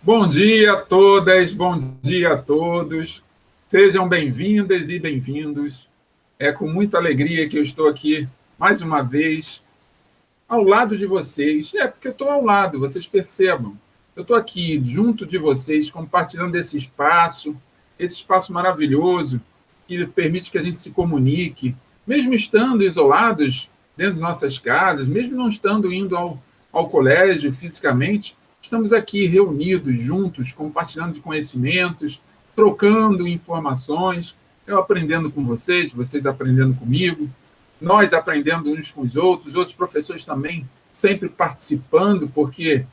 Bom dia a todas, bom dia a todos. Sejam bem-vindas e bem-vindos. É com muita alegria que eu estou aqui mais uma vez ao lado de vocês. Porque eu estou ao lado, vocês percebam. Eu estou aqui junto de vocês, compartilhando esse espaço maravilhoso que permite que a gente se comunique, mesmo estando isolados dentro de nossas casas, mesmo não estando indo ao colégio fisicamente. Estamos aqui reunidos, juntos, compartilhando de conhecimentos, trocando informações, eu aprendendo com vocês, vocês aprendendo comigo, nós aprendendo uns com os outros professores também sempre participando, porque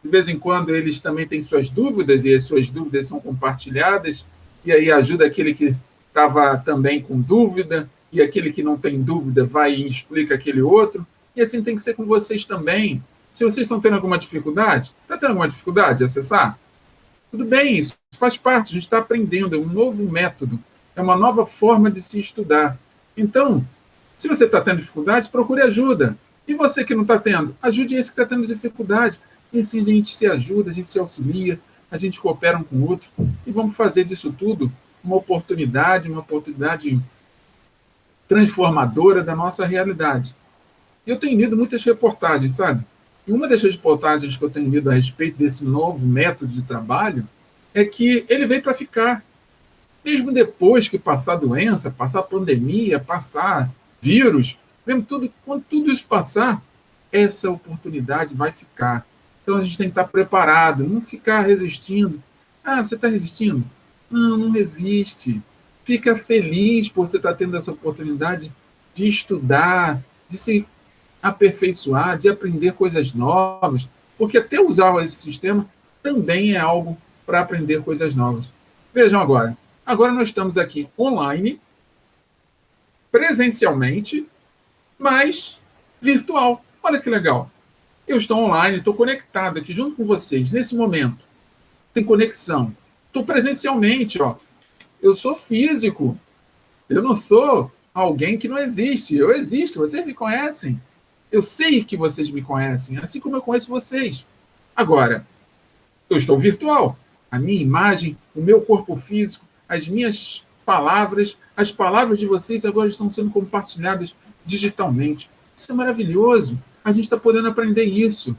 de vez em quando eles também têm suas dúvidas e as suas dúvidas são compartilhadas, e aí ajuda aquele que estava também com dúvida, e aquele que não tem dúvida vai e explica aquele outro, e assim tem que ser com vocês também. Se vocês estão tendo alguma dificuldade, está tendo alguma dificuldade de acessar? Tudo bem, isso faz parte, a gente está aprendendo, é um novo método, é uma nova forma de se estudar. Então, se você está tendo dificuldade, procure ajuda. E você que não está tendo, ajude esse que está tendo dificuldade. E assim a gente se ajuda, a gente se auxilia, a gente coopera um com o outro, e vamos fazer disso tudo uma oportunidade transformadora da nossa realidade. Eu tenho lido muitas reportagens, sabe? E uma das reportagens que eu tenho lido a respeito desse novo método de trabalho é que ele veio para ficar. Mesmo depois que passar a doença, passar a pandemia, passar vírus, mesmo quando tudo isso passar, essa oportunidade vai ficar. Então a gente tem que estar preparado, não ficar resistindo. Ah, você está resistindo? Não, não resiste. Fica feliz por você estar tendo essa oportunidade de estudar, de se aperfeiçoar, de aprender coisas novas, porque até usar esse sistema também é algo para aprender coisas novas. Vejam agora. Agora nós estamos aqui online, presencialmente, mas virtual. Olha que legal. Eu estou online, estou conectado aqui junto com vocês nesse momento. Tem conexão. Estou presencialmente, ó. Eu sou físico. Eu não sou alguém que não existe. Eu existo, vocês me conhecem. Eu sei que vocês me conhecem, assim como eu conheço vocês. Agora, eu estou virtual. A minha imagem, o meu corpo físico, as minhas palavras, as palavras de vocês agora estão sendo compartilhadas digitalmente. Isso é maravilhoso. A gente está podendo aprender isso.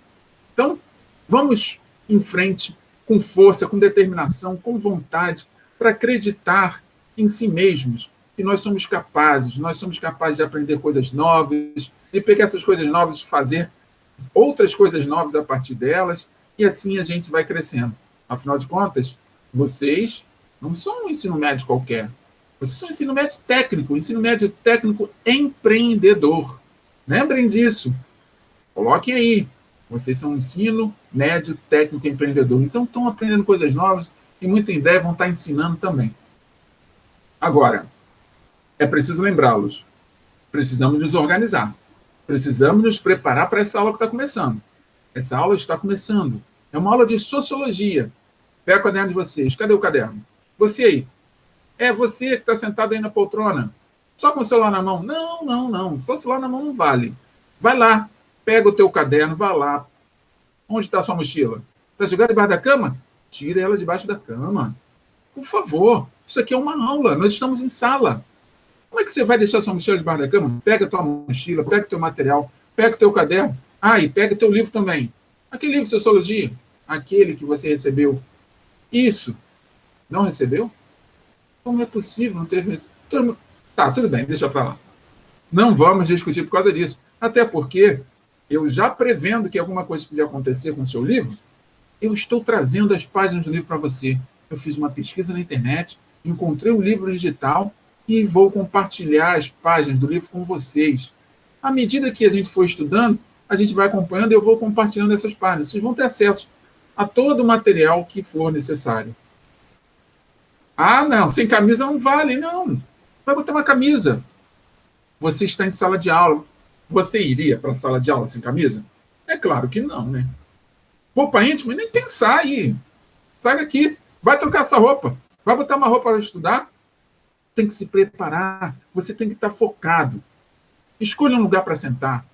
Então, vamos em frente, com força, com determinação, com vontade, para acreditar em si mesmos, que nós somos capazes de aprender coisas novas, de pegar essas coisas novas e fazer outras coisas novas a partir delas, e assim a gente vai crescendo. Afinal de contas, vocês não são um ensino médio qualquer. Vocês são um ensino médio técnico empreendedor. Lembrem disso. Coloquem aí. Vocês são um ensino médio técnico empreendedor. Então, estão aprendendo coisas novas e muito em breve vão estar ensinando também. Agora, é preciso lembrá-los. Precisamos nos organizar. Precisamos nos preparar para essa aula que está começando. Essa aula está começando. É uma aula de sociologia. Pega o caderno de vocês. Cadê o caderno? Você aí. É você que está sentado aí na poltrona. Só com o celular na mão. Não, não, não. Só o celular na mão não vale. Vai lá. Pega o teu caderno. Vai lá. Onde está a sua mochila? Está jogada debaixo da cama? Tira ela debaixo da cama. Por favor. Isso aqui é uma aula. Nós estamos em sala. Como é que você vai deixar sua mochila debaixo da cama? Pega a tua mochila, pega o teu material, pega o teu caderno. Ah, e pega o teu livro também. Aquele livro de sociologia. Aquele que você recebeu. Isso. Não recebeu? Como é possível não ter recebido? Tá, tudo bem, deixa para lá. Não vamos discutir por causa disso. Até porque eu já prevendo que alguma coisa podia acontecer com o seu livro, eu estou trazendo as páginas do livro para você. Eu fiz uma pesquisa na internet, encontrei um livro digital e vou compartilhar as páginas do livro com vocês. À medida que a gente for estudando, a gente vai acompanhando e eu vou compartilhando essas páginas. Vocês vão ter acesso a todo o material que for necessário. Ah, não, sem camisa não vale. Não, vai botar uma camisa. Você está em sala de aula. Você iria para a sala de aula sem camisa? É claro que não, né? Roupa íntima, nem pensar aí. Sai daqui, vai trocar essa roupa. Vai botar uma roupa para estudar? Tem que se preparar. Você tem que estar focado. Escolha um lugar para sentar.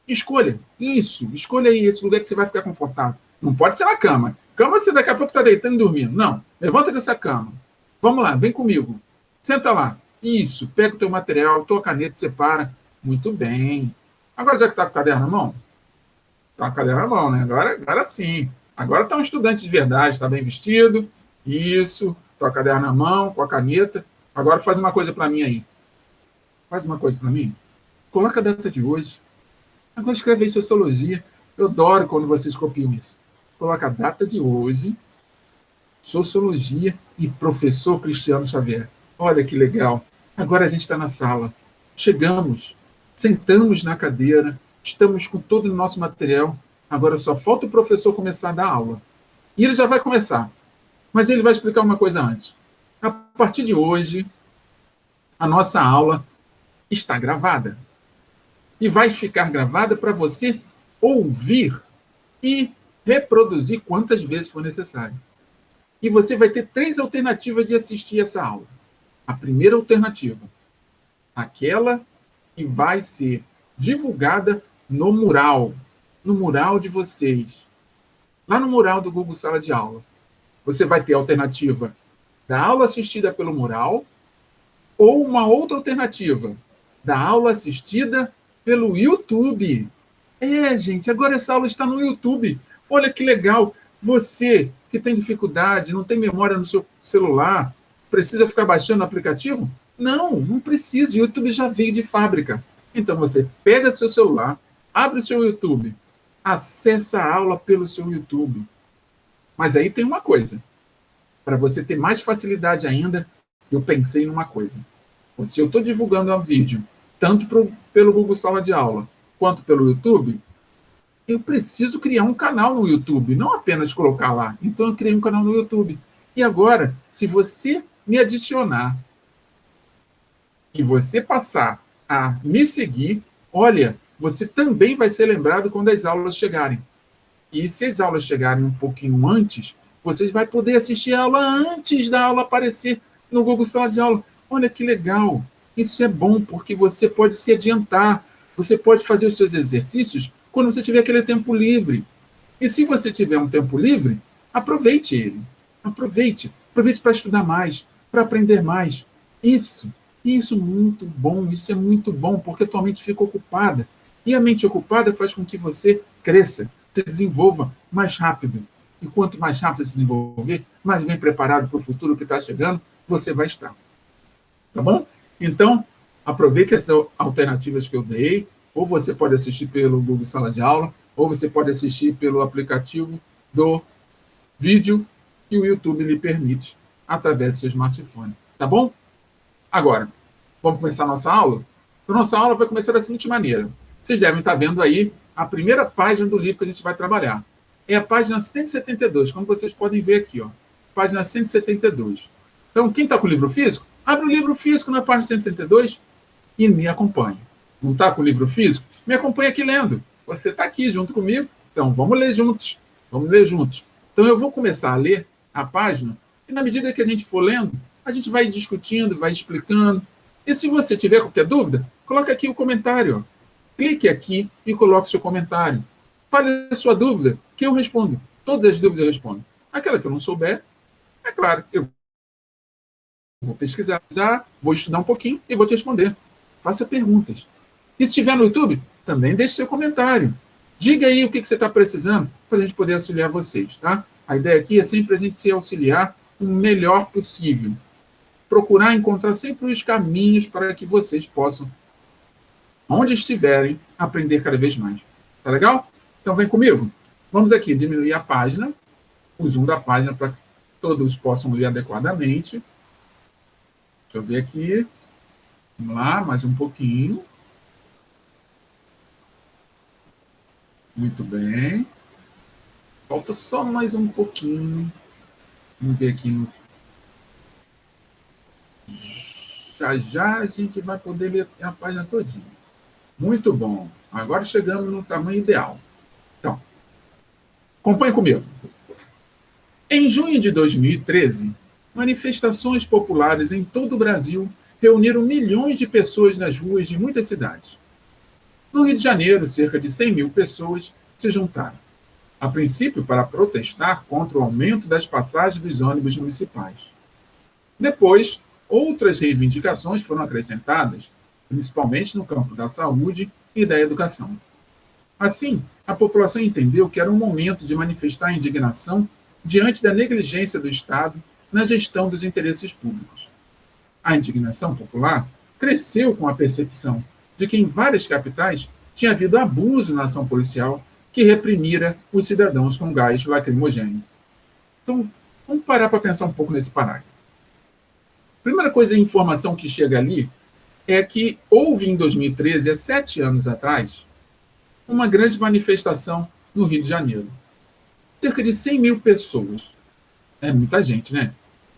Escolha. Isso. Escolha aí esse lugar que você vai ficar confortável. Não pode ser na cama. Cama você daqui a pouco está deitando e dormindo. Não, levanta dessa cama. Vamos lá, vem comigo. Senta lá. Isso, pega o teu material, tua caneta, separa. Muito bem. Agora já que está com o caderno na mão, está com o caderno na mão, né? Agora sim. Agora está um estudante de verdade, está bem vestido. Isso, está com o caderno na mão, com a caneta. Agora faz uma coisa para mim aí. Faz uma coisa para mim. Coloca a data de hoje. Agora escreve aí sociologia. Eu adoro quando vocês copiam isso. Coloca a data de hoje, sociologia e professor Cristiano Xavier. Olha que legal. Agora a gente está na sala. Chegamos, sentamos na cadeira, estamos com todo o nosso material. Agora só falta o professor começar a dar aula. E ele já vai começar. Mas ele vai explicar uma coisa antes. A partir de hoje, a nossa aula está gravada. E vai ficar gravada para você ouvir e reproduzir quantas vezes for necessário. E você vai ter 3 alternativas de assistir essa aula. A primeira alternativa, aquela que vai ser divulgada no mural de vocês. Lá no mural do Google Sala de Aula. Você vai ter a alternativa da aula assistida pelo mural ou uma outra alternativa da aula assistida pelo YouTube. Gente, agora essa aula está no YouTube. Olha que legal. Você que tem dificuldade, não tem memória no seu celular, precisa ficar baixando o aplicativo? Não precisa. O YouTube já veio de fábrica. Então você pega seu celular, abre o seu YouTube, acessa a aula pelo seu YouTube. Mas aí tem uma coisa. Para você ter mais facilidade ainda, eu pensei numa coisa. Se eu estou divulgando um vídeo, tanto pelo Google Sala de Aula, quanto pelo YouTube, eu preciso criar um canal no YouTube, não apenas colocar lá. Então eu criei um canal no YouTube. E agora, se você me adicionar e você passar a me seguir, olha, você também vai ser lembrado quando as aulas chegarem. E se as aulas chegarem um pouquinho antes, você vai poder assistir a aula antes da aula aparecer no Google Sala de Aula. Olha que legal. Isso é bom, porque você pode se adiantar. Você pode fazer os seus exercícios quando você tiver aquele tempo livre. E se você tiver um tempo livre, aproveite ele. Aproveite para estudar mais, para aprender mais. Isso muito bom. Isso é muito bom, porque a tua mente fica ocupada. E a mente ocupada faz com que você cresça, se desenvolva mais rápido. E quanto mais rápido você se desenvolver, mais bem preparado para o futuro que está chegando, você vai estar. Tá bom? Então, aproveite essas alternativas que eu dei. Ou você pode assistir pelo Google Sala de Aula, ou você pode assistir pelo aplicativo do vídeo que o YouTube lhe permite, através do seu smartphone. Tá bom? Agora, vamos começar a nossa aula? A nossa aula vai começar da seguinte maneira. Vocês devem estar vendo aí a primeira página do livro que a gente vai trabalhar. É a página 172, como vocês podem ver aqui. Página 172. Então, quem está com o livro físico, abre o livro físico na página 172 e me acompanhe. Não está com o livro físico? Me acompanhe aqui lendo. Você está aqui junto comigo. Então, vamos ler juntos. Vamos ler juntos. Então, eu vou começar a ler a página e, na medida que a gente for lendo, a gente vai discutindo, vai explicando. E se você tiver qualquer dúvida, coloque aqui o comentário. Clique aqui e coloque o seu comentário. Fale a sua dúvida, que eu respondo. Todas as dúvidas eu respondo. Aquela que eu não souber, é claro, eu vou pesquisar, vou estudar um pouquinho e vou te responder. Faça perguntas. E se estiver no YouTube, também deixe seu comentário. Diga aí o que você está precisando para a gente poder auxiliar vocês. Tá? A ideia aqui é sempre a gente se auxiliar o melhor possível. Procurar encontrar sempre os caminhos para que vocês possam, onde estiverem, aprender cada vez mais. Tá legal? Então vem comigo. Vamos aqui diminuir a página, o zoom da página para que todos possam ler adequadamente. Deixa eu ver aqui. Vamos lá, mais um pouquinho. Muito bem. Falta só mais um pouquinho. Vamos ver aqui no... Já a gente vai poder ler a página todinha. Muito bom. Agora chegamos no tamanho ideal. Então, acompanhe comigo. Em junho de 2013, manifestações populares em todo o Brasil reuniram milhões de pessoas nas ruas de muitas cidades. No Rio de Janeiro, cerca de 100 mil pessoas se juntaram. a princípio para protestar contra o aumento das passagens dos ônibus municipais. Depois, outras reivindicações foram acrescentadas, principalmente no campo da saúde e da educação. Assim, a população entendeu que era um momento de manifestar indignação diante da negligência do Estado na gestão dos interesses públicos. A indignação popular cresceu com a percepção de que em várias capitais tinha havido abuso na ação policial que reprimira os cidadãos com gás lacrimogêneo. Então, vamos parar para pensar um pouco nesse parágrafo. A primeira coisa, a informação que chega ali, é que houve em 2013, há 7 anos atrás, uma grande manifestação no Rio de Janeiro. Cerca de 100 mil pessoas. É muita gente, né?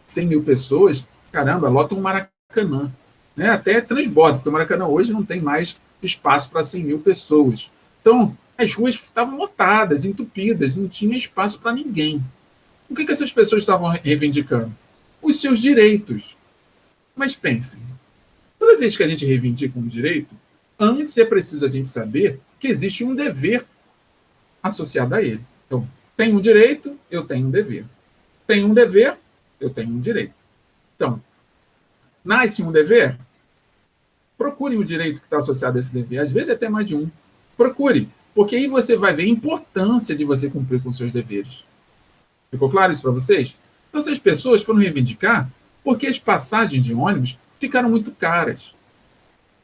100 mil pessoas, caramba, lotam o Maracanã. Né? Até transborda, porque o Maracanã hoje não tem mais espaço para 100 mil pessoas. Então, as ruas estavam lotadas, entupidas, não tinha espaço para ninguém. O que essas pessoas estavam reivindicando? Os seus direitos. Mas pensem, toda vez que a gente reivindica um direito, antes é preciso a gente saber que existe um dever associado a ele. Então, tem um direito, eu tenho um dever. Tem um dever, eu tenho um direito. Então, nasce um dever, procure o direito que está associado a esse dever. Às vezes até mais de um. Procure, porque aí você vai ver a importância de você cumprir com seus deveres. Ficou claro isso para vocês? Então, essas pessoas foram reivindicar porque as passagens de ônibus ficaram muito caras.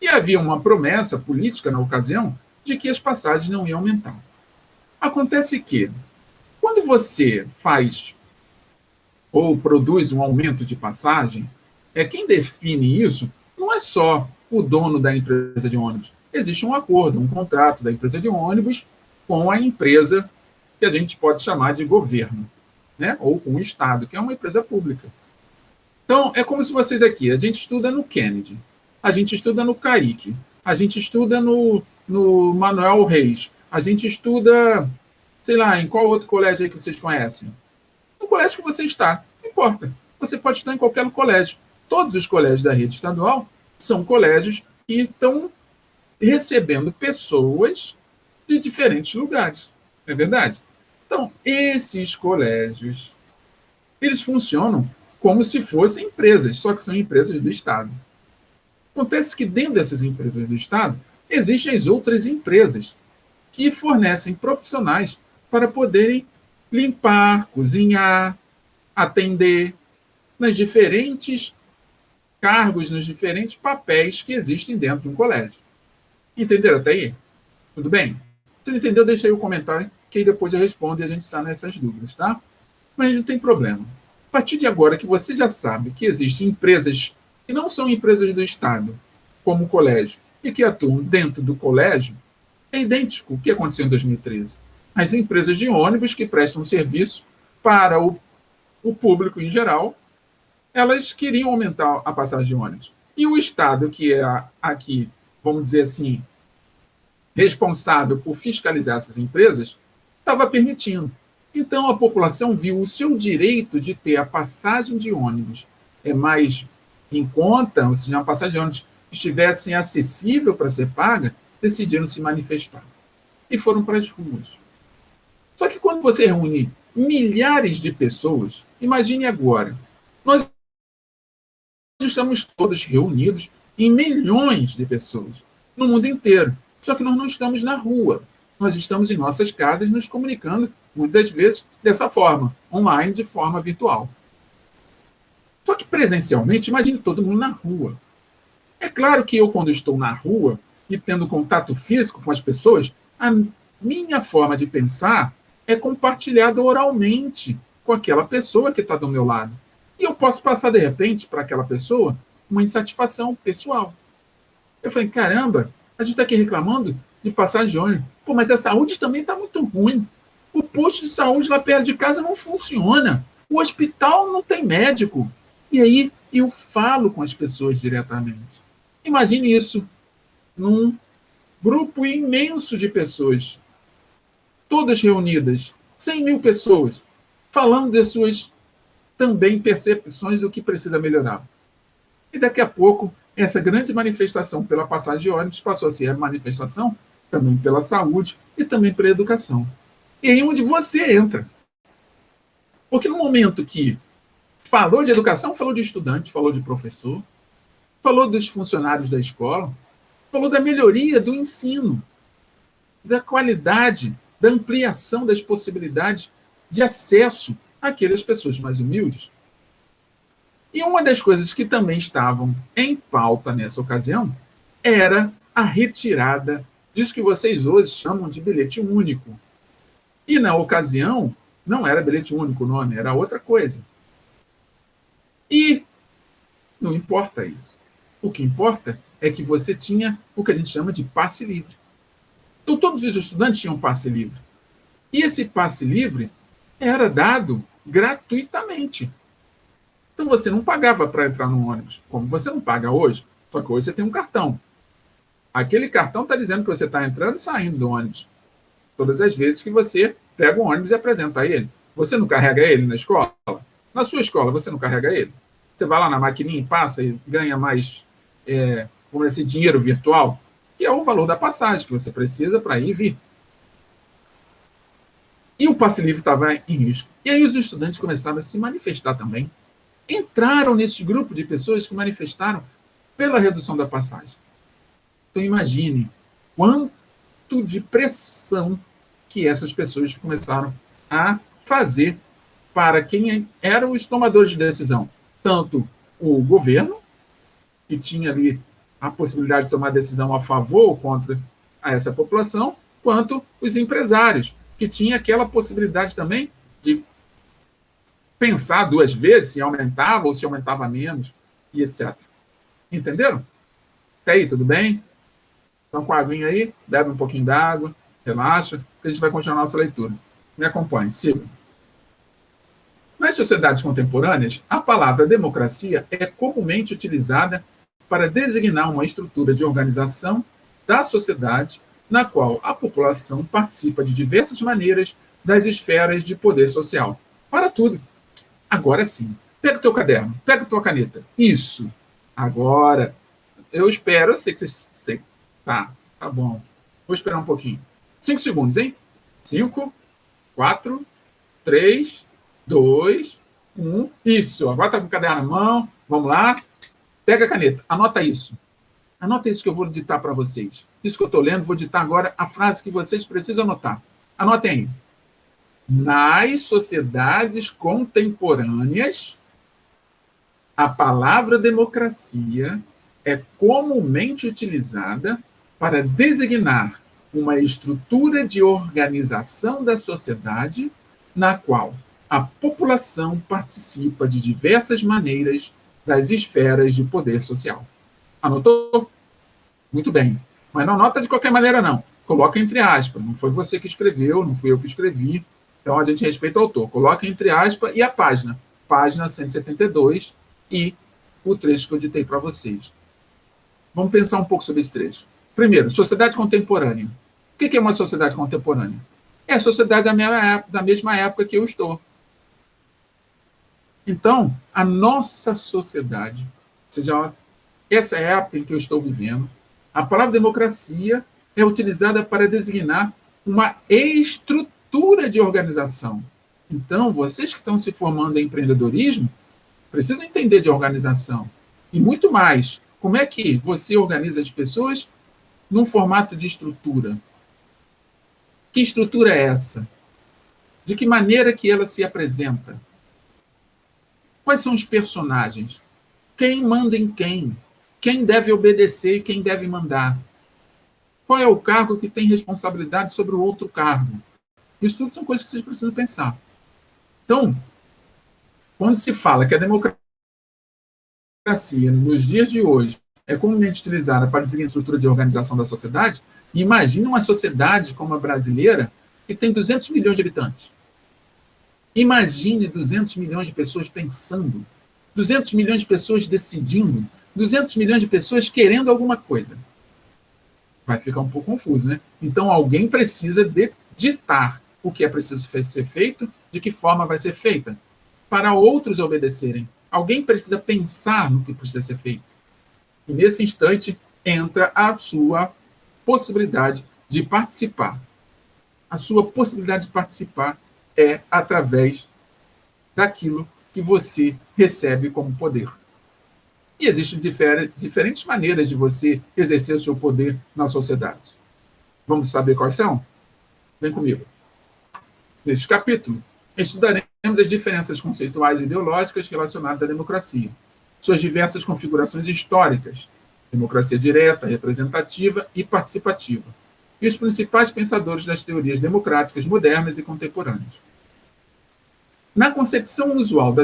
E havia uma promessa política na ocasião de que as passagens não iam aumentar. Acontece que, quando você faz ou produz um aumento de passagem, quem define isso não é só o dono da empresa de ônibus. Existe um acordo, um contrato da empresa de ônibus com a empresa que a gente pode chamar de governo, né? Ou com o Estado, que é uma empresa pública. Então, é como se vocês aqui, a gente estuda no Kennedy, a gente estuda no CAIC, a gente estuda no Manuel Reis, a gente estuda, sei lá, em qual outro colégio aí que vocês conhecem? No colégio que você está, não importa. Você pode estar em qualquer colégio. Todos os colégios da rede estadual são colégios que estão recebendo pessoas de diferentes lugares. Não é verdade? Então, esses colégios, eles funcionam como se fossem empresas, só que são empresas do Estado. Acontece que dentro dessas empresas do Estado, existem as outras empresas que fornecem profissionais para poderem limpar, cozinhar, atender nos diferentes cargos, nos diferentes papéis que existem dentro de um colégio. Entenderam até aí? Tudo bem? Se não entendeu, deixa aí o comentário, que aí depois eu respondo e a gente sana essas dúvidas, tá? Mas não tem problema. A partir de agora que você já sabe que existem empresas que não são empresas do Estado, como o colégio, e que atuam dentro do colégio, é idêntico ao que aconteceu em 2013. As empresas de ônibus que prestam serviço para o público em geral, elas queriam aumentar a passagem de ônibus. E o Estado, que é aqui, vamos dizer assim, responsável por fiscalizar essas empresas, estava permitindo. Então, a população viu o seu direito de ter a passagem de ônibus mais em conta, ou seja, a passagem de ônibus estivesse acessível para ser paga, decidiram se manifestar. E foram para as ruas. Só que quando você reúne milhares de pessoas, imagine agora, nós estamos todos reunidos em milhões de pessoas no mundo inteiro. Só que nós não estamos na rua. Nós estamos em nossas casas nos comunicando, muitas vezes, dessa forma, online, de forma virtual. Só que presencialmente, imagine todo mundo na rua. É claro que eu, quando estou na rua e tendo contato físico com as pessoas, a minha forma de pensar é compartilhada oralmente com aquela pessoa que está do meu lado. E eu posso passar, de repente, para aquela pessoa uma insatisfação pessoal. Eu falei, caramba, a gente está aqui reclamando de passagem de ônibus. Pô, mas a saúde também está muito ruim. O posto de saúde lá perto de casa não funciona. O hospital não tem médico. E aí eu falo com as pessoas diretamente. Imagine isso num grupo imenso de pessoas, todas reunidas, 100 mil pessoas, falando de suas também percepções do que precisa melhorar. E daqui a pouco, essa grande manifestação pela passagem de ônibus passou a ser a manifestação também pela saúde e também pela educação. E aí onde você entra. Porque no momento que falou de educação, falou de estudante, falou de professor, falou dos funcionários da escola, falou da melhoria do ensino, da qualidade, da ampliação das possibilidades de acesso àquelas pessoas mais humildes. E uma das coisas que também estavam em pauta nessa ocasião era a retirada disso que vocês hoje chamam de bilhete único. E na ocasião, não era bilhete único o nome, era outra coisa. E não importa isso. O que importa é que você tinha o que a gente chama de passe livre. Então, todos os estudantes tinham passe livre. E esse passe livre era dado gratuitamente. Então, você não pagava para entrar no ônibus, como você não paga hoje, só que hoje você tem um cartão. Aquele cartão está dizendo que você está entrando e saindo do ônibus. Todas as vezes que você pega o ônibus e apresenta a ele. Você não carrega ele na escola? Na sua escola, você não carrega ele? Você vai lá na maquininha e passa e ganha mais, vamos dizer assim, dinheiro virtual, que é o valor da passagem que você precisa para ir e vir. E o passe livre estava em risco. E aí os estudantes começaram a se manifestar também. Entraram nesse grupo de pessoas que manifestaram pela redução da passagem. Então imagine quanto de pressão que essas pessoas começaram a fazer para quem eram os tomadores de decisão. Tanto o governo, que tinha ali a possibilidade de tomar decisão a favor ou contra essa população, quanto os empresários, que tinha aquela possibilidade também de pensar duas vezes se aumentava ou se aumentava menos, e etc. Entenderam? Até aí, tudo bem? Então, com a aguinha aí, bebe um pouquinho d'água, relaxa, que a gente vai continuar a nossa leitura. Me acompanhe, siga. Nas sociedades contemporâneas, a palavra democracia é comumente utilizada para designar uma estrutura de organização da sociedade na qual a população participa de diversas maneiras das esferas de poder social. Para tudo. Agora sim. Pega o teu caderno, pega a tua caneta. Isso. Agora. Eu espero, eu sei que vocês... Tá bom. Vou esperar um pouquinho. 5 segundos, hein? 5, 4, 3, 2, 1. Isso. Agora tá com o caderno na mão. Vamos lá. Pega a caneta. Anota isso. Anota isso que eu vou ditar para vocês. Isso que eu estou lendo, vou ditar agora a frase que vocês precisam anotar. Anotem aí. Nas sociedades contemporâneas, a palavra democracia é comumente utilizada para designar uma estrutura de organização da sociedade na qual a população participa de diversas maneiras das esferas de poder social. Anotou? Muito bem. Mas não anota de qualquer maneira, não. Coloca entre aspas. Não foi você que escreveu, não fui eu que escrevi. Então, a gente respeita o autor. Coloca entre aspas e a página. Página 172 e o trecho que eu ditei para vocês. Vamos pensar um pouco sobre esse trecho. Primeiro, sociedade contemporânea. O que é uma sociedade contemporânea? É a sociedade da mesma época que eu estou. Então, a nossa sociedade, ou seja, essa é a época em que eu estou vivendo, a palavra democracia é utilizada para designar uma estrutura de organização. Então, vocês que estão se formando em empreendedorismo, precisam entender de organização. E muito mais, como é que você organiza as pessoas num formato de estrutura? Que estrutura é essa? De que maneira que ela se apresenta? Quais são os personagens? Quem manda em quem? Quem deve obedecer e quem deve mandar? Qual é o cargo que tem responsabilidade sobre o outro cargo? Isso tudo são coisas que vocês precisam pensar. Então, quando se fala que a democracia, nos dias de hoje, é comumente utilizada para designar a estrutura de organização da sociedade, imagine uma sociedade como a brasileira, que tem 200 milhões de habitantes. Imagine 200 milhões de pessoas pensando, 200 milhões de pessoas decidindo, 200 milhões de pessoas querendo alguma coisa. Vai ficar um pouco confuso, né? Então, alguém precisa ditar o que é preciso ser feito, de que forma vai ser feita, para outros obedecerem. Alguém precisa pensar no que precisa ser feito. E, nesse instante, entra a sua possibilidade de participar. a sua possibilidade de participar é através daquilo que você recebe como poder. E existem diferentes maneiras de você exercer o seu poder na sociedade. Vamos saber quais são? Vem comigo. Neste capítulo, estudaremos as diferenças conceituais e ideológicas relacionadas à democracia, suas diversas configurações históricas, democracia direta, representativa e participativa, e os principais pensadores das teorias democráticas modernas e contemporâneas. Na concepção usual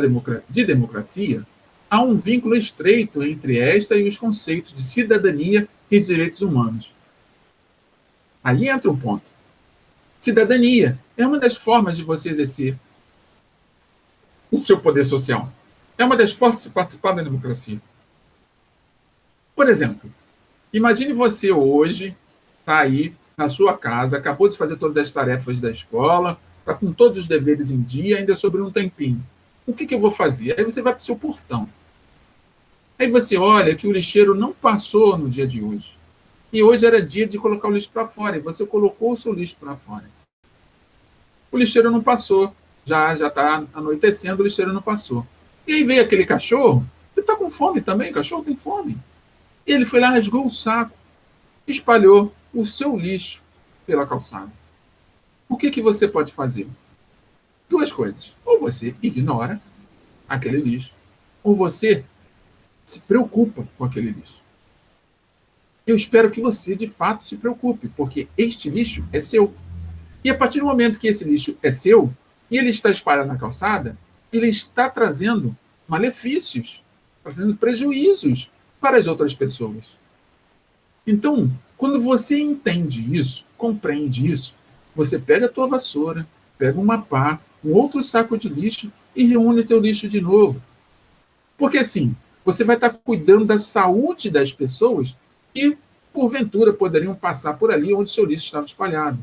de democracia, há um vínculo estreito entre esta e os conceitos de cidadania e direitos humanos. Aí entra um ponto. Cidadania é uma das formas de você exercer o seu poder social. É uma das formas de participar da democracia. Por exemplo, imagine você hoje, está aí na sua casa, acabou de fazer todas as tarefas da escola, está com todos os deveres em dia, ainda sobrou um tempinho. O que eu vou fazer? Aí você vai para o seu portão. Aí você olha que o lixeiro não passou no dia de hoje. E hoje era dia de colocar o lixo para fora, e você colocou o seu lixo para fora. O lixeiro não passou. Já está anoitecendo, o lixeiro não passou. E aí veio aquele cachorro, ele está com fome também, o cachorro tem fome. E ele foi lá, rasgou o saco, espalhou o seu lixo pela calçada. O que você pode fazer? Duas coisas. Ou você ignora aquele lixo, ou você se preocupa com aquele lixo. Eu espero que você, de fato, se preocupe, porque este lixo é seu. E a partir do momento que esse lixo é seu, e ele está espalhado na calçada, ele está trazendo malefícios, trazendo prejuízos para as outras pessoas. Então, quando você entende isso, compreende isso, você pega a tua vassoura, pega uma pá, um outro saco de lixo e reúne o teu lixo de novo. Porque assim, você vai estar cuidando da saúde das pessoas que, porventura, poderiam passar por ali onde seu lixo estava espalhado.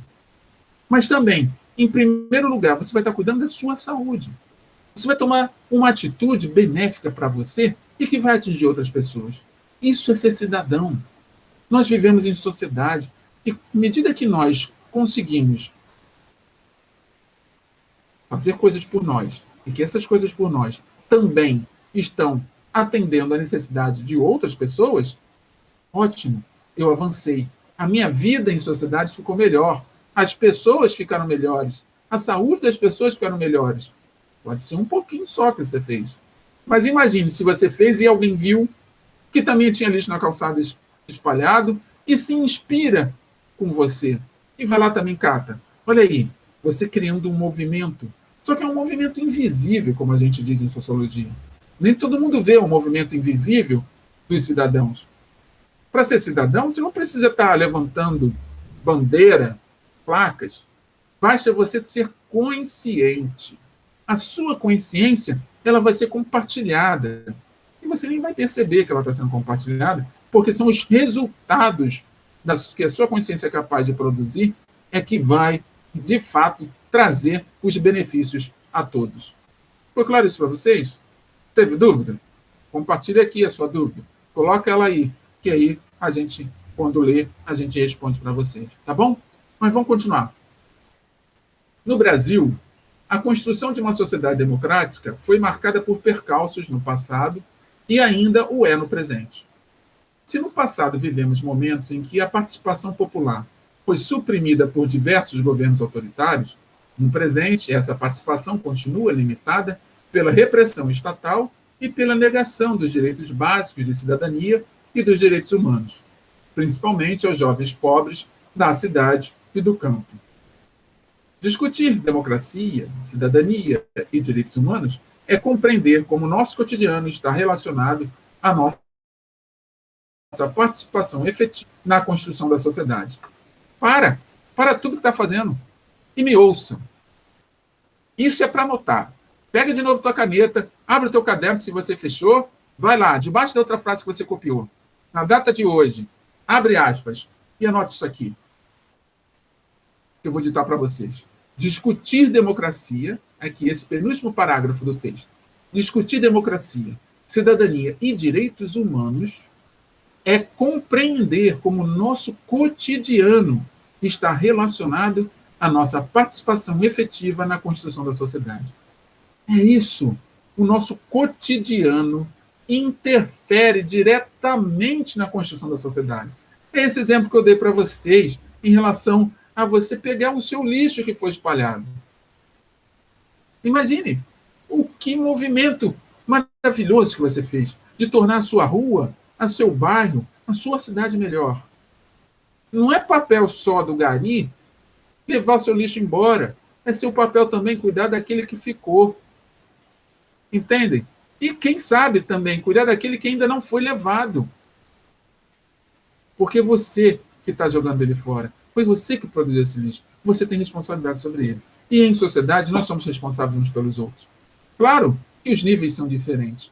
Mas também, em primeiro lugar, você vai estar cuidando da sua saúde. Você vai tomar uma atitude benéfica para você e que vai atingir outras pessoas. Isso é ser cidadão. Nós vivemos em sociedade e, à medida que nós conseguimos fazer coisas por nós e que essas coisas por nós também estão atendendo à necessidade de outras pessoas, ótimo, eu avancei. A minha vida em sociedade ficou melhor. As pessoas ficaram melhores. A saúde das pessoas ficaram melhores. Pode ser um pouquinho só que você fez. Mas imagine se você fez e alguém viu que também tinha lixo na calçada espalhado e se inspira com você. E vai lá também, cata. Olha aí, você criando um movimento. Só que é um movimento invisível, como a gente diz em sociologia. Nem todo mundo vê o movimento invisível dos cidadãos. Para ser cidadão, você não precisa estar levantando bandeira, placas. Basta você ser consciente. A sua consciência, ela vai ser compartilhada. E você nem vai perceber que ela está sendo compartilhada, porque são os resultados que a sua consciência é capaz de produzir é que vai, de fato, trazer os benefícios a todos. Ficou claro isso para vocês? Teve dúvida? Compartilhe aqui a sua dúvida. Coloca ela aí, que aí a gente, quando ler, a gente responde para vocês. Tá bom? Mas vamos continuar. No Brasil, a construção de uma sociedade democrática foi marcada por percalços no passado e ainda o é no presente. Se no passado vivemos momentos em que a participação popular foi suprimida por diversos governos autoritários, no presente essa participação continua limitada pela repressão estatal e pela negação dos direitos básicos de cidadania e dos direitos humanos, principalmente aos jovens pobres da cidade e do campo. Discutir democracia, cidadania e direitos humanos é compreender como o nosso cotidiano está relacionado à nossa participação efetiva na construção da sociedade. Para tudo que está fazendo e me ouça. Isso é para anotar. Pega de novo tua caneta, abre o teu caderno se você fechou, vai lá, debaixo da outra frase que você copiou. Na data de hoje, abre aspas e anote isso aqui. Que eu vou ditar para vocês. Discutir democracia, aqui esse penúltimo parágrafo do texto. Discutir democracia, cidadania e direitos humanos é compreender como o nosso cotidiano está relacionado a nossa participação efetiva na construção da sociedade. É isso. O nosso cotidiano interfere diretamente na construção da sociedade. É esse exemplo que eu dei para vocês em relação a você pegar o seu lixo que foi espalhado. Imagine o que movimento maravilhoso que você fez de tornar a sua rua, a seu bairro, a sua cidade melhor. Não é papel só do gari levar o seu lixo embora. É seu papel também cuidar daquele que ficou. Entendem? E quem sabe também cuidar daquele que ainda não foi levado. Porque você que está jogando ele fora, foi você que produziu esse lixo. Você tem responsabilidade sobre ele. E em sociedade nós somos responsáveis uns pelos outros. Claro que os níveis são diferentes.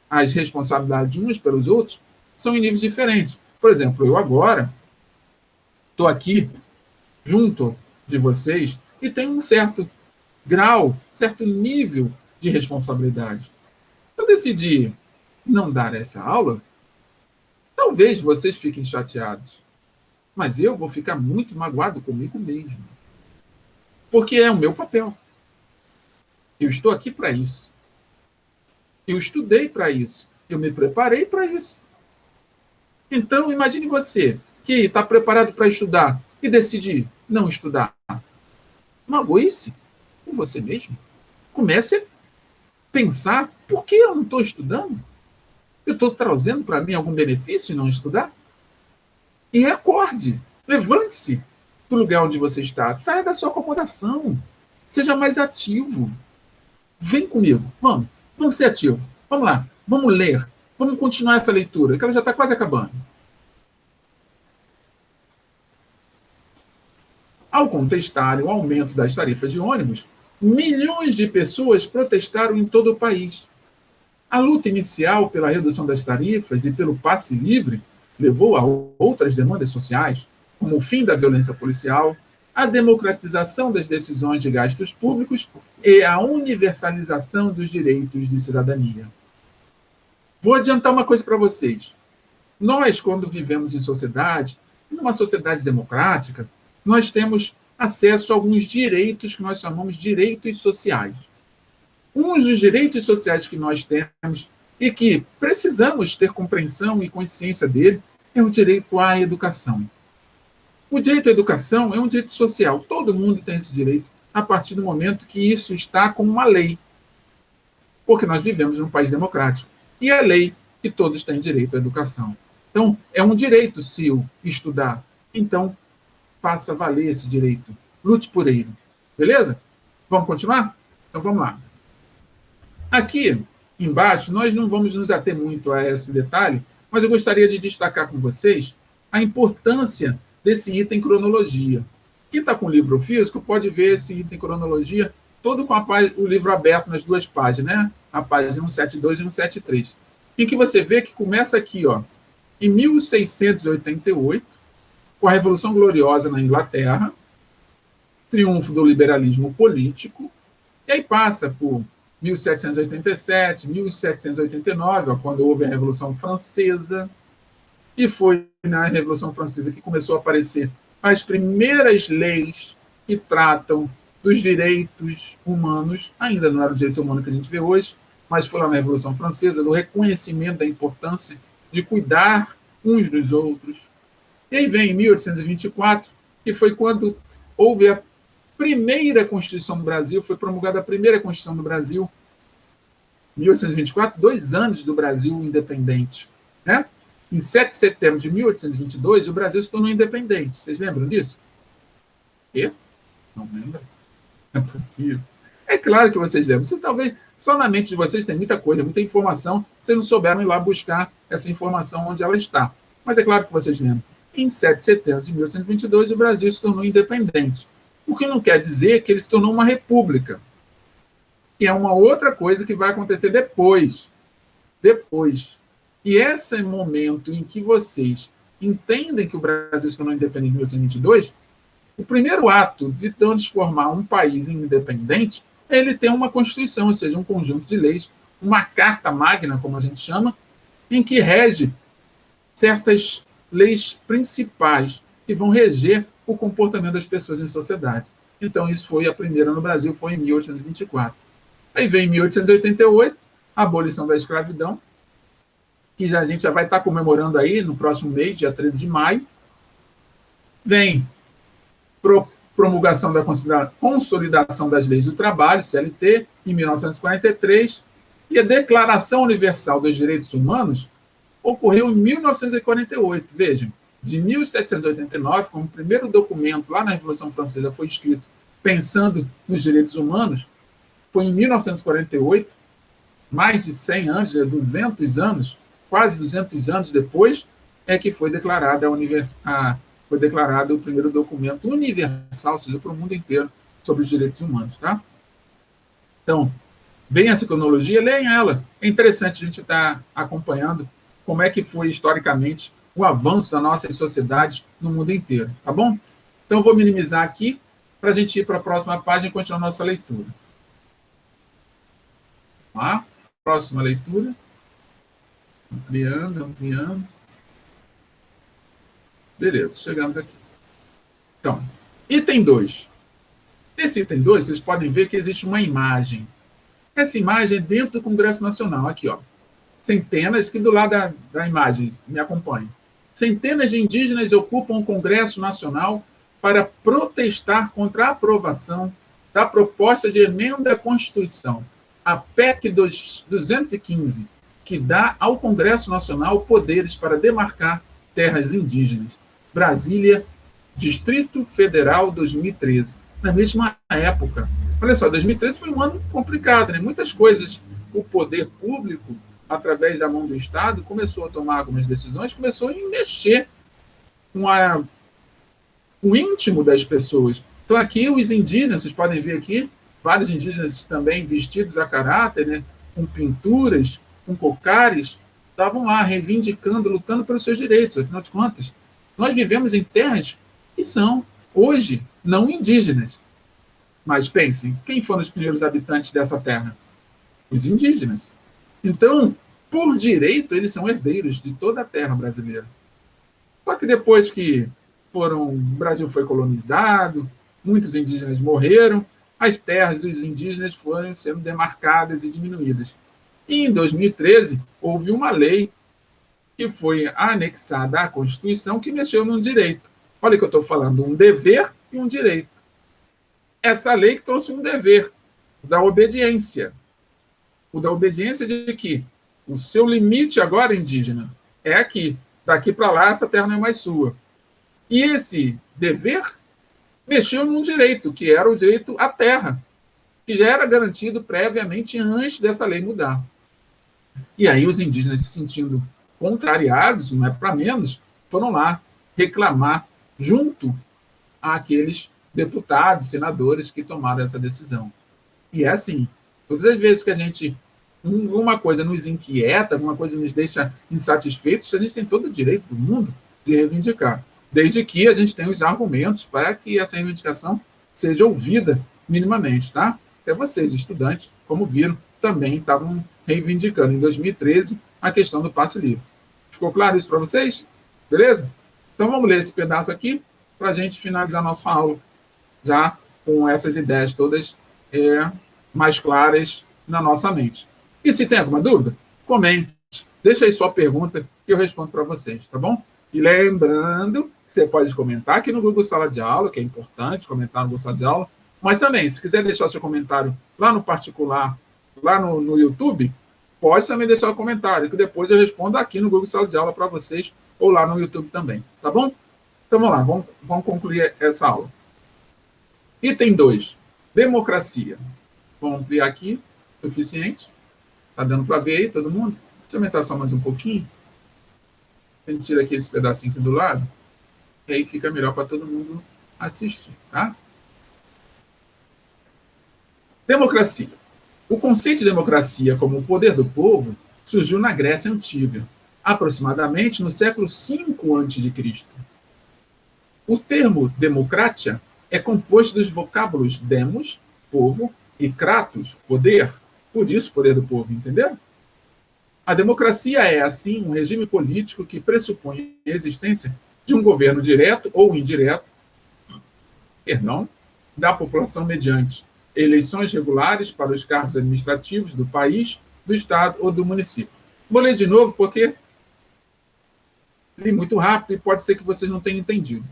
As responsabilidades de uns pelos outros são em níveis diferentes. Por exemplo, eu agora estou aqui junto de vocês e tenho um certo grau, certo nível de responsabilidade. Se eu decidir não dar essa aula, talvez vocês fiquem chateados, mas eu vou ficar muito magoado comigo mesmo, porque é o meu papel. Eu estou aqui para isso. Eu estudei para isso. Eu me preparei para isso. Então, imagine você que está preparado para estudar e decide não estudar. Magoe-se com você mesmo. Comece a pensar, por que eu não estou estudando? Eu estou trazendo para mim algum benefício em não estudar? E acorde, levante-se do lugar onde você está, saia da sua acomodação, seja mais ativo. Vem comigo, vamos ser ativos. Vamos lá, vamos ler, vamos continuar essa leitura, que ela já está quase acabando. Ao contestarem o aumento das tarifas de ônibus, milhões de pessoas protestaram em todo o país. A luta inicial pela redução das tarifas e pelo passe livre levou a outras demandas sociais, como o fim da violência policial, a democratização das decisões de gastos públicos e a universalização dos direitos de cidadania. Vou adiantar uma coisa para vocês. Nós, quando vivemos em sociedade, numa sociedade democrática, nós temos acesso a alguns direitos que nós chamamos de direitos sociais. Um dos direitos sociais que nós temos e que precisamos ter compreensão e consciência dele é o direito à educação. O direito à educação é um direito social. Todo mundo tem esse direito a partir do momento que isso está como uma lei. Porque nós vivemos num país democrático. E é lei que todos têm direito à educação. Então, é um direito seu estudar. Então, faça valer esse direito. Lute por ele. Beleza? Vamos continuar? Então, vamos lá. Aqui embaixo, nós não vamos nos ater muito a esse detalhe, mas eu gostaria de destacar com vocês a importância desse item cronologia. Quem está com o livro físico pode ver esse item cronologia todo com o livro aberto nas duas páginas, né? A página 172 e 173. Em que você vê que começa aqui, ó, em 1688, com a Revolução Gloriosa na Inglaterra, triunfo do liberalismo político, e aí passa por 1787, 1789, ó, quando houve a Revolução Francesa, e foi na Revolução Francesa que começou a aparecer as primeiras leis que tratam dos direitos humanos, ainda não era o direito humano que a gente vê hoje, mas foi lá na Revolução Francesa, do reconhecimento da importância de cuidar uns dos outros. E aí vem em 1824, que foi quando houve a primeira Constituição do Brasil, foi promulgada a primeira Constituição do Brasil, 1824, 2 anos do Brasil independente. Né? Em 7 de setembro de 1822, o Brasil se tornou independente. Vocês lembram disso? E? Não lembram? Não é possível. É claro que vocês lembram. Vocês, talvez, só na mente de vocês tem muita coisa, muita informação, vocês não souberam ir lá buscar essa informação onde ela está. Mas é claro que vocês lembram. Em 7 de setembro de 1822, o Brasil se tornou independente. O que não quer dizer que ele se tornou uma república, que é uma outra coisa que vai acontecer depois. Depois. E esse momento em que vocês entendem que o Brasil se tornou independente em 1822, o primeiro ato de transformar um país em independente é ele ter uma Constituição, ou seja, um conjunto de leis, uma carta magna, como a gente chama, em que rege certas leis principais que vão reger o comportamento das pessoas em sociedade. Então, isso foi a primeira no Brasil, foi em 1824. Aí vem em 1888, a abolição da escravidão, que a gente já vai estar comemorando aí no próximo mês, dia 13 de maio. Vem promulgação da Consolidação das Leis do Trabalho, CLT, em 1943, e a Declaração Universal dos Direitos Humanos ocorreu em 1948. Vejam, de 1789, como o primeiro documento lá na Revolução Francesa foi escrito pensando nos direitos humanos, foi em 1948, mais de 100 anos, 200 anos, quase 200 anos depois, é que foi declarado o primeiro documento universal, ou seja, para o mundo inteiro, sobre os direitos humanos. Tá? Então, bem essa cronologia, leiam ela. É interessante a gente estar acompanhando como é que foi, historicamente, o avanço da nossa sociedade no mundo inteiro. Tá bom? Então, eu vou minimizar aqui para a gente ir para a próxima página e continuar a nossa leitura. Tá? Próxima leitura. Ampliando. Beleza, chegamos aqui. Então, item 2. Nesse item 2, vocês podem ver que existe uma imagem. Essa imagem é dentro do Congresso Nacional. Aqui, ó. Centenas, que do lado da imagem, me acompanhem. Centenas de indígenas ocupam o Congresso Nacional para protestar contra a aprovação da proposta de emenda à Constituição, a PEC 215, que dá ao Congresso Nacional poderes para demarcar terras indígenas. Brasília, Distrito Federal, 2013. Na mesma época. Olha só, 2013 foi um ano complicado, né? Muitas coisas, o poder público, através da mão do Estado, começou a tomar algumas decisões, começou a mexer com o íntimo das pessoas. Então, aqui, os indígenas, vocês podem ver aqui, vários indígenas também vestidos a caráter, né? Com pinturas, com cocares, estavam lá reivindicando, lutando pelos seus direitos. Afinal de contas, nós vivemos em terras que são, hoje, não indígenas. Mas pensem, quem foram os primeiros habitantes dessa terra? Os indígenas. Então, por direito, eles são herdeiros de toda a terra brasileira. Só que depois que o Brasil foi colonizado, muitos indígenas morreram, as terras dos indígenas foram sendo demarcadas e diminuídas. E em 2013, houve uma lei que foi anexada à Constituição que mexeu num direito. Olha o que eu estou falando, um dever e um direito. Essa lei que trouxe um dever, da obediência. O da obediência de que o seu limite agora, indígena, é aqui. Daqui para lá, essa terra não é mais sua. E esse dever mexeu num direito, que era o direito à terra, que já era garantido previamente antes dessa lei mudar. E aí os indígenas, se sentindo contrariados, não é para menos, foram lá reclamar junto àqueles deputados, senadores que tomaram essa decisão. E é assim, todas as vezes que uma coisa nos inquieta, alguma coisa nos deixa insatisfeitos, a gente tem todo o direito do mundo de reivindicar, desde que a gente tenha os argumentos para que essa reivindicação seja ouvida minimamente, tá? Até vocês, estudantes, como viram, também estavam reivindicando em 2013 a questão do passe livre. Ficou claro isso para vocês? Beleza? Então vamos ler esse pedaço aqui para a gente finalizar nossa aula já com essas ideias todas mais claras na nossa mente. E se tem alguma dúvida, comente. Deixa aí sua pergunta que eu respondo para vocês, tá bom? E lembrando que você pode comentar aqui no Google Sala de Aula, que é importante comentar no Google Sala de Aula, mas também, se quiser deixar seu comentário lá no particular, lá no YouTube, pode também deixar o comentário, que depois eu respondo aqui no Google Sala de Aula para vocês, ou lá no YouTube também, tá bom? Então vamos lá, vamos concluir essa aula. Item 2, democracia. Vamos ampliar aqui, suficiente. Está dando para ver aí, todo mundo? Deixa eu aumentar só mais um pouquinho. A gente tira aqui esse pedacinho aqui do lado, e aí fica melhor para todo mundo assistir, tá? Democracia. O conceito de democracia como o poder do povo surgiu na Grécia Antiga, aproximadamente no século V a.C. O termo democratia é composto dos vocábulos demos, povo, e kratos, poder, por isso poder do povo, entenderam? A democracia é, assim, um regime político que pressupõe a existência de um governo direto ou indireto, da população mediante eleições regulares para os cargos administrativos do país, do estado ou do município. Vou ler de novo porque li muito rápido e pode ser que vocês não tenham entendido.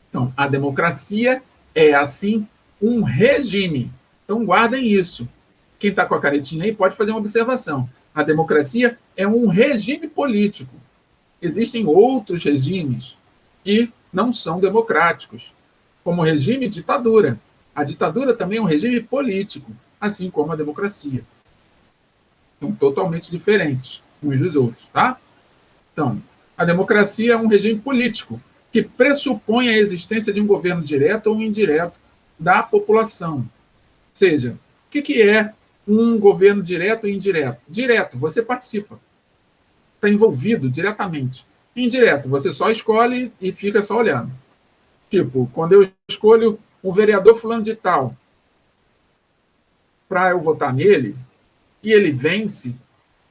Então, a democracia é, assim, um regime. Então, guardem isso. Quem está com a canetinha aí pode fazer uma observação. A democracia é um regime político. Existem outros regimes que não são democráticos, como o regime de ditadura. A ditadura também é um regime político, assim como a democracia. São totalmente diferentes uns dos outros, tá? Então, a democracia é um regime político que pressupõe a existência de um governo direto ou indireto da população. Ou seja, o que é um governo direto ou indireto? Direto, você participa, está envolvido diretamente. Indireto, você só escolhe e fica só olhando. Tipo, quando eu escolho um vereador fulano de tal para eu votar nele, e ele vence,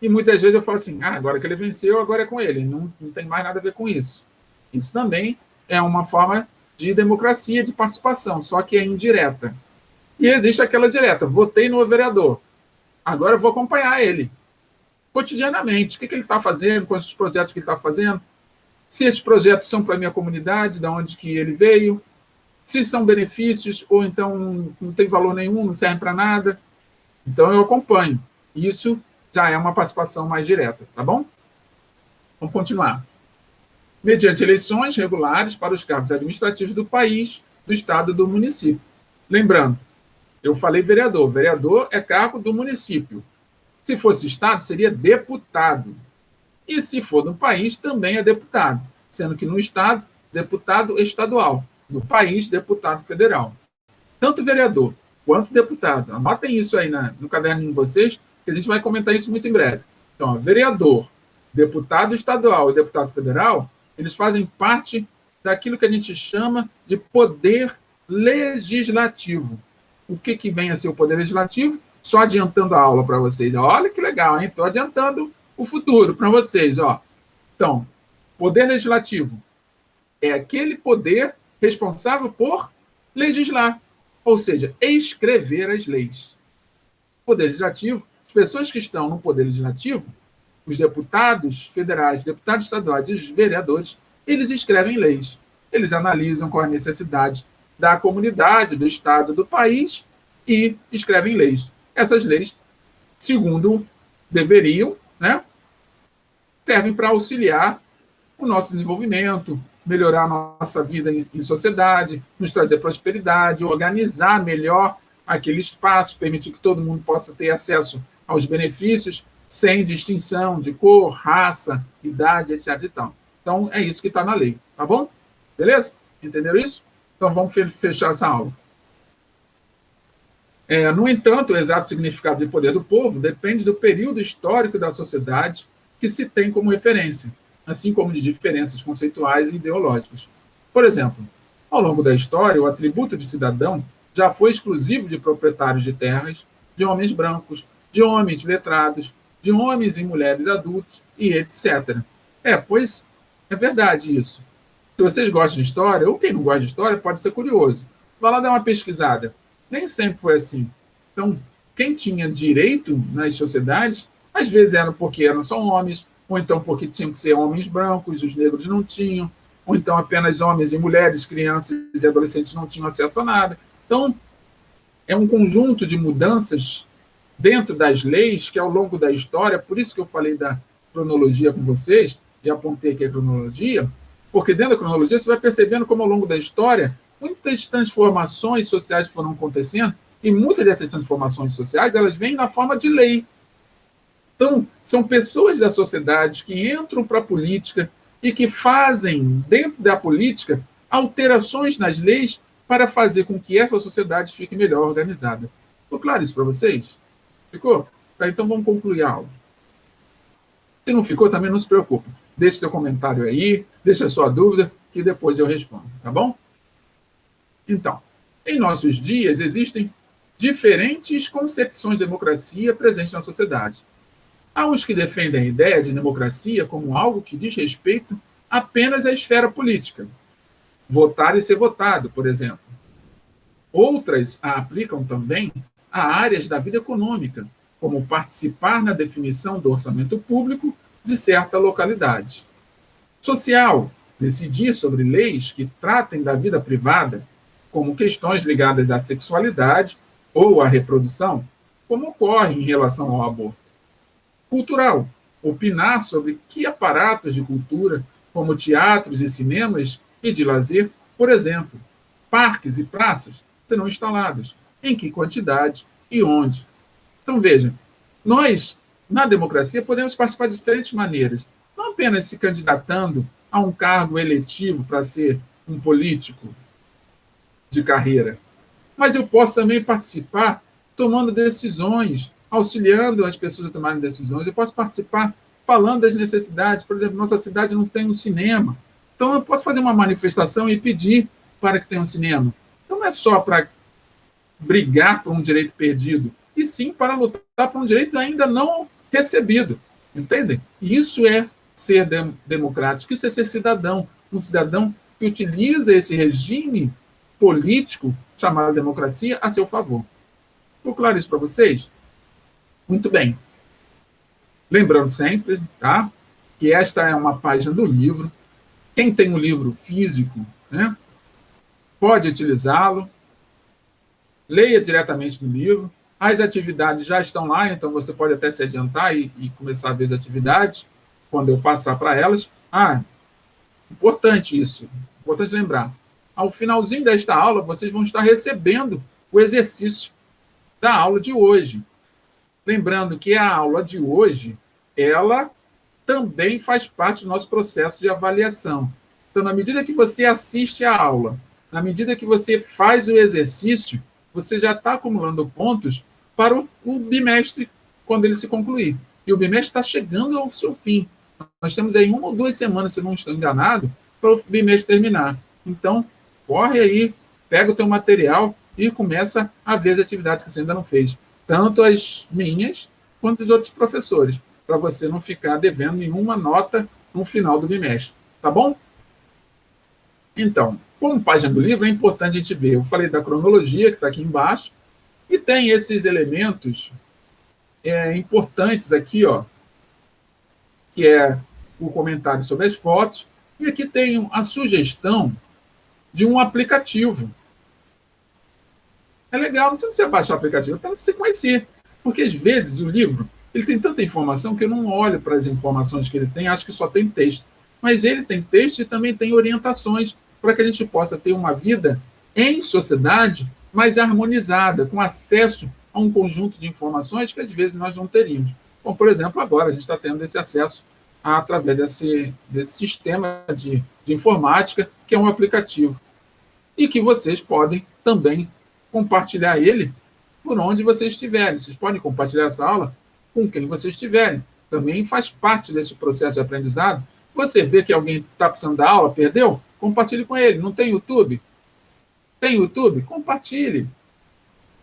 e muitas vezes eu falo assim, agora que ele venceu, agora é com ele, não tem mais nada a ver com isso. Isso também é uma forma de democracia, de participação, só que é indireta. E existe aquela direta, votei no vereador, agora eu vou acompanhar ele, cotidianamente, o que ele está fazendo, quais os projetos que ele está fazendo, se esses projetos são para a minha comunidade, de onde que ele veio, se são benefícios, ou então não tem valor nenhum, não serve para nada. Então eu acompanho. Isso já é uma participação mais direta, tá bom? Vamos continuar. Mediante eleições regulares para os cargos administrativos do país, do estado e do município. Lembrando, eu falei vereador. Vereador é cargo do município. Se fosse estado, seria deputado. E se for no país, também é deputado. Sendo que no estado, deputado estadual. No país, deputado federal. Tanto vereador quanto deputado. Anotem isso aí no caderninho de vocês, que a gente vai comentar isso muito em breve. Então, vereador, deputado estadual e deputado federal, eles fazem parte daquilo que a gente chama de poder legislativo. O que vem a ser o poder legislativo? Só adiantando a aula para vocês. Olha que legal, hein? Estou adiantando o futuro para vocês. Ó. Então, poder legislativo é aquele poder responsável por legislar, ou seja, escrever as leis. Poder legislativo, as pessoas que estão no poder legislativo, os deputados federais, deputados estaduais e os vereadores, eles escrevem leis. Eles analisam qual é a necessidade da comunidade, do estado, do país e escrevem leis. Essas leis, segundo deveriam, né, servem para auxiliar o nosso desenvolvimento, melhorar a nossa vida em sociedade, nos trazer prosperidade, organizar melhor aquele espaço, permitir que todo mundo possa ter acesso aos benefícios sem distinção de cor, raça, idade, etc. e tal. Então, é isso que está na lei, tá bom? Beleza? Entenderam isso? Então, vamos fechar essa aula. No entanto, o exato significado de poder do povo depende do período histórico da sociedade que se tem como referência, assim como de diferenças conceituais e ideológicas. Por exemplo, ao longo da história, o atributo de cidadão já foi exclusivo de proprietários de terras, de homens brancos, de homens letrados, de homens e mulheres adultos e etc. Pois é verdade isso. Se vocês gostam de história, ou quem não gosta de história, pode ser curioso. Vai lá dar uma pesquisada. Nem sempre foi assim. Então, quem tinha direito nas sociedades, às vezes era porque eram só homens, ou então porque tinham que ser homens brancos, os negros não tinham, ou então apenas homens e mulheres, crianças e adolescentes não tinham acesso a nada. Então, é um conjunto de mudanças dentro das leis que, ao longo da história, por isso que eu falei da cronologia com vocês, e apontei aqui a cronologia, porque dentro da cronologia você vai percebendo como, ao longo da história, muitas transformações sociais foram acontecendo, e muitas dessas transformações sociais elas vêm na forma de lei. Então, são pessoas da sociedade que entram para a política e que fazem, dentro da política, alterações nas leis para fazer com que essa sociedade fique melhor organizada. Ficou claro isso para vocês? Ficou? Então vamos concluir a aula. Se não ficou, também não se preocupe. Deixe seu comentário aí, deixe a sua dúvida, que depois eu respondo, tá bom? Então, em nossos dias existem diferentes concepções de democracia presentes na sociedade. Há os que defendem a ideia de democracia como algo que diz respeito apenas à esfera política. Votar e ser votado, por exemplo. Outras a aplicam também a áreas da vida econômica, como participar na definição do orçamento público de certa localidade. Social, decidir sobre leis que tratem da vida privada, como questões ligadas à sexualidade ou à reprodução, como ocorre em relação ao aborto. Cultural, opinar sobre que aparatos de cultura, como teatros e cinemas e de lazer, por exemplo, parques e praças, serão instalados, em que quantidade e onde. Então, veja, nós, na democracia, podemos participar de diferentes maneiras, não apenas se candidatando a um cargo eletivo para ser um político de carreira, mas eu posso também participar tomando decisões, auxiliando as pessoas a tomarem decisões. Eu posso participar falando das necessidades. Por exemplo, nossa cidade não tem um cinema. Então, eu posso fazer uma manifestação e pedir para que tenha um cinema. Então, não é só para brigar por um direito perdido, e sim para lutar por um direito ainda não recebido. Entendem? E isso é ser democrático, isso é ser cidadão. Um cidadão que utiliza esse regime político chamado democracia a seu favor. Ficou claro isso para vocês? Muito bem. Lembrando sempre, tá, que esta é uma página do livro. Quem tem um livro físico, né, pode utilizá-lo. Leia diretamente no livro. As atividades já estão lá, então você pode até se adiantar e começar a ver as atividades quando eu passar para elas. Importante isso, importante lembrar. Ao finalzinho desta aula, vocês vão estar recebendo o exercício da aula de hoje. Lembrando que a aula de hoje, ela também faz parte do nosso processo de avaliação. Então, na medida que você assiste a aula, na medida que você faz o exercício, você já está acumulando pontos para o bimestre, quando ele se concluir. E o bimestre está chegando ao seu fim. Nós temos aí 1 ou 2 semanas, se não estou enganado, para o bimestre terminar. Então, corre aí, pega o teu material e começa a ver as atividades que você ainda não fez. Tanto as minhas, quanto os outros professores, para você não ficar devendo nenhuma nota no final do bimestre. Tá bom? Então, como página do livro, é importante a gente ver. Eu falei da cronologia, que está aqui embaixo, e tem esses elementos importantes aqui, ó, que é o comentário sobre as fotos, e aqui tem a sugestão de um aplicativo. É legal, você não precisa baixar o aplicativo, é para você conhecer. Porque, às vezes, o livro ele tem tanta informação que eu não olho para as informações que ele tem, acho que só tem texto. Mas ele tem texto e também tem orientações para que a gente possa ter uma vida em sociedade mais harmonizada, com acesso a um conjunto de informações que, às vezes, nós não teríamos. Como, por exemplo, agora a gente está tendo esse acesso através desse sistema de informática, que é um aplicativo. E que vocês podem também compartilhar ele por onde vocês estiverem. Vocês podem compartilhar essa aula com quem vocês estiverem. Também faz parte desse processo de aprendizado. Você vê que alguém está precisando da aula, perdeu? Compartilhe com ele. Não tem YouTube? Tem YouTube? Compartilhe.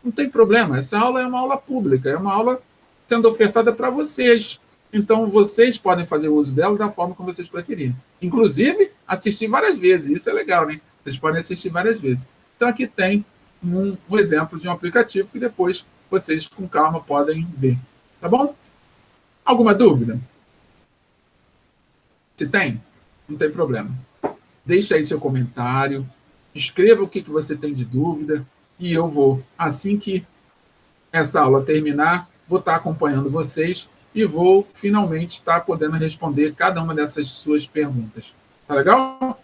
Não tem problema. Essa aula é uma aula pública, é uma aula sendo ofertada para vocês. Então, vocês podem fazer uso dela da forma como vocês preferirem. Inclusive, assistir várias vezes. Isso é legal, né? Vocês podem assistir várias vezes. Então, aqui tem um exemplo de um aplicativo que depois vocês, com calma, podem ver. Tá bom? Alguma dúvida? Se tem, não tem problema. Deixa aí seu comentário, escreva o que você tem de dúvida, e eu vou, assim que essa aula terminar, vou estar acompanhando vocês e vou finalmente estar podendo responder cada uma dessas suas perguntas. Tá legal?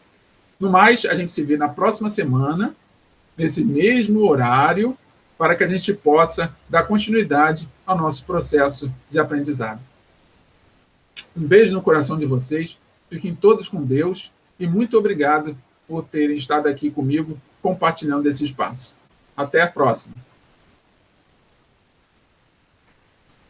No mais, a gente se vê na próxima semana, nesse mesmo horário, para que a gente possa dar continuidade ao nosso processo de aprendizado. Um beijo no coração de vocês, fiquem todos com Deus e muito obrigado por terem estado aqui comigo compartilhando esse espaço. Até a próxima.